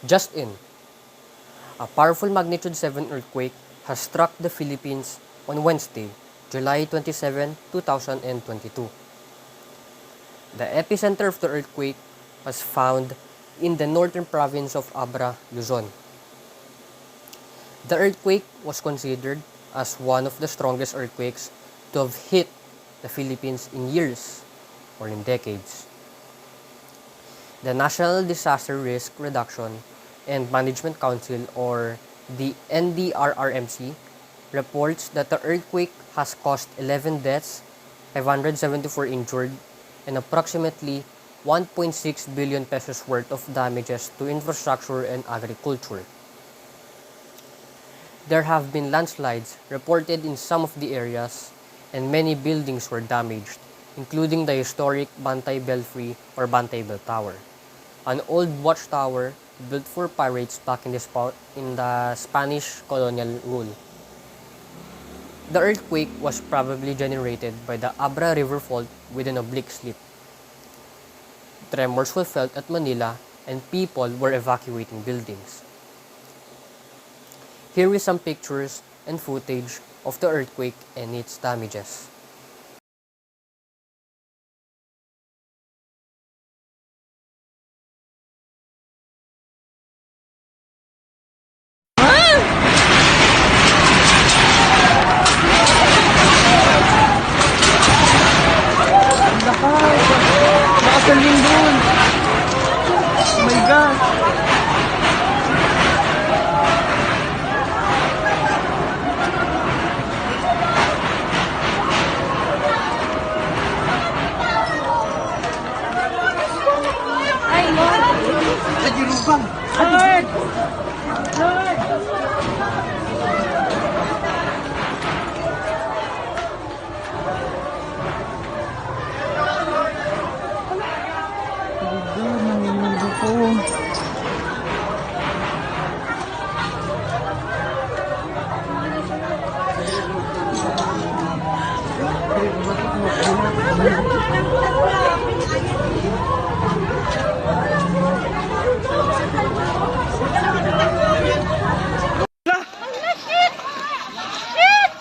Just in, a powerful magnitude 7 earthquake has struck the Philippines on Wednesday, July 27, 2022. The epicenter of the earthquake was found in the northern province of Abra, Luzon. The earthquake was considered as one of the strongest earthquakes to have hit the Philippines in years or in decades. The National Disaster Risk Reduction and Management Council, or the NDRRMC, reports that the earthquake has caused 11 deaths, 574 injured, and approximately 1.6 billion pesos worth of damages to infrastructure and agriculture. There have been landslides reported in some of the areas, and many buildings were damaged, including the historic Bantay Belfry or Bantay Bell Tower, an old watchtower built for pirates back in the Spanish colonial rule. The earthquake was probably generated by the Abra River fault with an oblique slip. Tremors were felt at Manila and people were evacuating buildings. Here is some pictures and footage of the earthquake and its damages. Nakasaling doon. Oh my God. Ay, lubang. Lord! Lord! Nanginginig ko.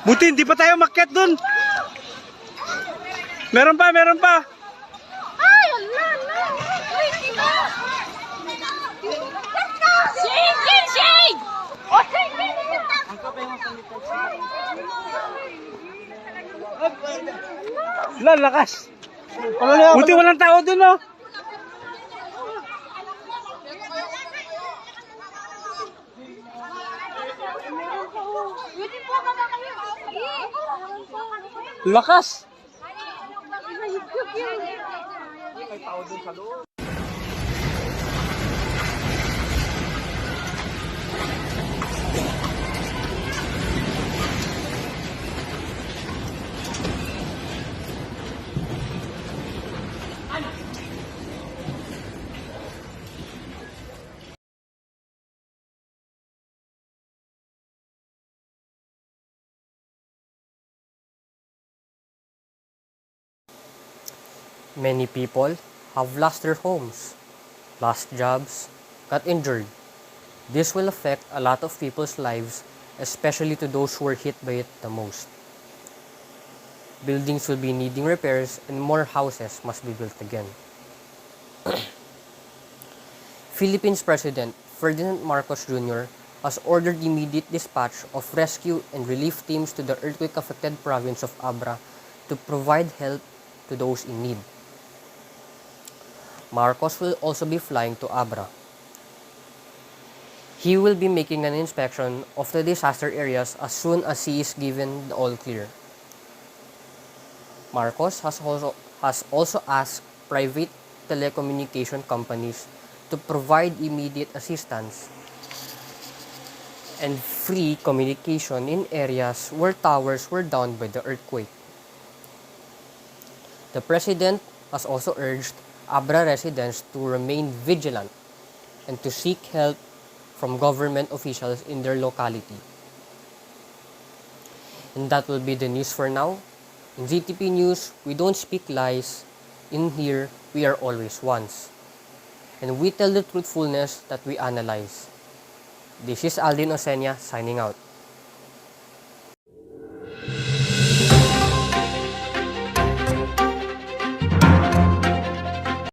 Buti hindi pa tayo makyat dun. Meron pa, meron pa. Ay, Allah, Allah. Wait, dito. Shade, shade. Oh, shade, Lakas. Buti walang tao dun, oh. Lakas. May tao dun sa loob. Many people have lost their homes, lost jobs, got injured. This will affect a lot of people's lives, especially to those who were hit by it the most. Buildings will be needing repairs and more houses must be built again. Philippines President Ferdinand Marcos Jr. has ordered immediate dispatch of rescue and relief teams to the earthquake-affected province of Abra to provide help to those in need. Marcos will also be flying to Abra. He will be making an inspection of the disaster areas as soon as he is given the all clear. Marcos has also asked private telecommunication companies to provide immediate assistance and free communication in areas where towers were down by the earthquake. The President has also urged Abra residents to remain vigilant and to seek help from government officials in their locality. And that will be the news for now. In ZTP News, we don't speak lies. In here, we are always ones. and we tell the truthfulness that we analyze. This is Aldin Oseña signing out.